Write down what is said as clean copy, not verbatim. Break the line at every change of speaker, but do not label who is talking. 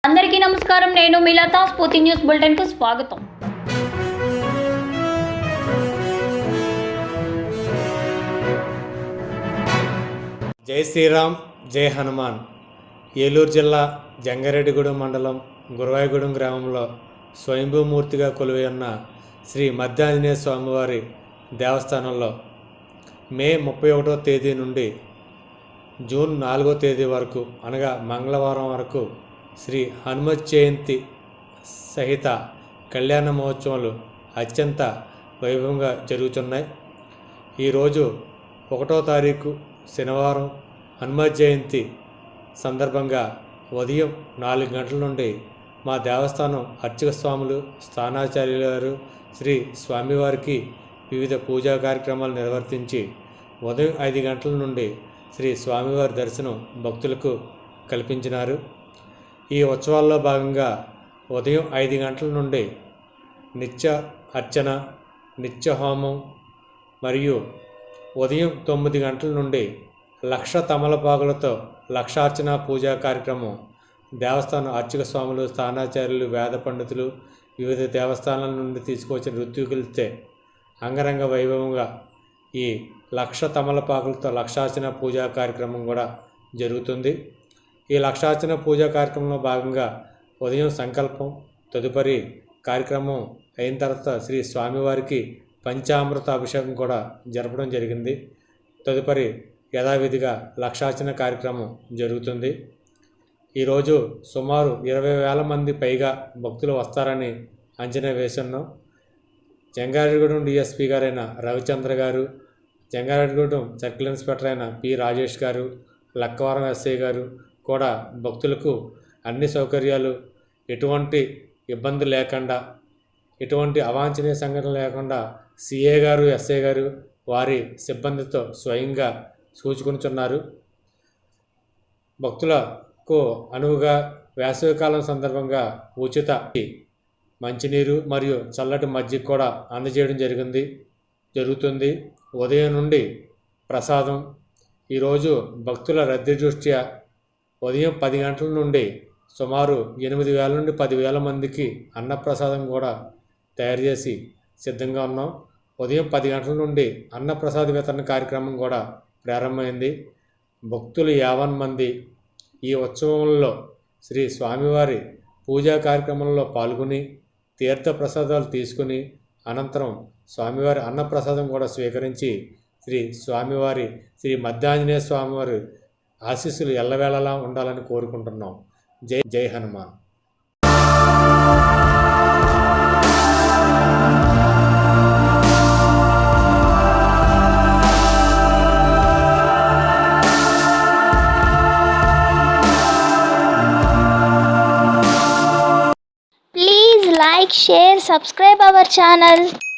అందరికీ నమస్కారం. నేను మిలతా. స్ఫూర్తి న్యూస్ బులెటిన్ కు స్వాగతం.
జై శ్రీరామ్, జై హనుమాన్. ఏలూరు జిల్లా జంగారెడ్డిగూడెం మండలం గురవాయిగూడెం గ్రామంలో స్వయంభూమూర్తిగా కొలువై ఉన్న శ్రీ మధ్యాంజనేయ స్వామివారి దేవస్థానంలో మే 31వ తేదీ నుండి జూన్ 4వ తేదీ వరకు అనగా మంగళవారం వరకు శ్రీ హనుమత్ జయంతి సహిత కళ్యాణ మహోత్సవాలు అత్యంత వైభవంగా జరుగుతున్నాయి. ఈరోజు 1వ తారీఖు శనివారం హనుమత్ జయంతి సందర్భంగా ఉదయం 4 గంటల నుండి మా దేవస్థానం అర్చక స్వాములు, స్థానాచార్యుల వారు శ్రీ స్వామివారికి వివిధ పూజా కార్యక్రమాలు నిర్వర్తించి ఉదయం 5 గంటల నుండి శ్రీ స్వామివారి దర్శనం భక్తులకు కల్పించినారు. ఈ ఉత్సవాల్లో భాగంగా ఉదయం 5 గంటల నుండి నిత్య అర్చన, నిత్య హోమం మరియు ఉదయం 9 గంటల నుండి లక్ష తమలపాకులతో లక్షార్చన పూజా కార్యక్రమం దేవస్థానం అర్చక స్వాములు, స్థానాచార్యులు, వేద పండితులు, వివిధ దేవస్థానాల నుండి తీసుకొచ్చిన ఋత్వికులతో అంగరంగ వైభవంగా ఈ లక్ష తమలపాకులతో లక్షార్చన పూజా కార్యక్రమం కూడా జరుగుతుంది. ఈ లక్షార్చన పూజా కార్యక్రమంలో భాగంగా ఉదయం సంకల్పం, తదుపరి కార్యక్రమం అయిన తర్వాత శ్రీ స్వామివారికి పంచామృత అభిషేకం కూడా జరపడం జరిగింది. తదుపరి యథావిధిగా లక్షార్చన కార్యక్రమం జరుగుతుంది. ఈరోజు సుమారు 20,000 మంది పైగా భక్తులు వస్తారని అంచనా వేస్తున్నాం. జంగారెడ్డిగూడెం డిఎస్పీ గారైన రవిచంద్ర గారు, జంగారెడ్డిగూడెం సర్కిల్ ఇన్స్పెక్టర్ అయిన పి రాజేష్ గారు, లక్కవరం ఎస్ఐ గారు కూడా భక్తులకు అన్ని సౌకర్యాలు, ఎటువంటి ఇబ్బంది లేకుండా, ఎటువంటి అవాంఛనీయ సంఘటన లేకుండా సిఏ గారు, ఎస్ఐ గారు వారి సిబ్బందితో స్వయంగా సూచుకొనుచున్నారు. భక్తులకు అనువుగా వేసవికాలం సందర్భంగా ఉచిత మంచినీరు మరియు చల్లటి మజ్జిగ కూడా అందజేయడం జరుగుతుంది. ఉదయం నుండి ప్రసాదం. ఈరోజు భక్తుల రద్దీ దృష్ట్యా ఉదయం 10 గంటల నుండి సుమారు 8,000 నుండి 10,000 మందికి అన్నప్రసాదం కూడా తయారు చేసి సిద్ధంగా ఉన్నాం. ఉదయం 10 గంటల నుండి అన్నప్రసాద వితరణ కార్యక్రమం కూడా ప్రారంభమైంది. భక్తులు 50 మంది ఈ ఉత్సవంలో శ్రీ స్వామివారి పూజా కార్యక్రమంలో పాల్గొని తీర్థ ప్రసాదాలు తీసుకుని అనంతరం స్వామివారి అన్నప్రసాదం కూడా స్వీకరించి శ్రీ మధ్యాంజనేయ స్వామివారి ఆశీస్సులు ఎల్లవేళలా ఉండాలని కోరుకుంటున్నాం. జై జై Hanuman.
Please like, share, subscribe our channel.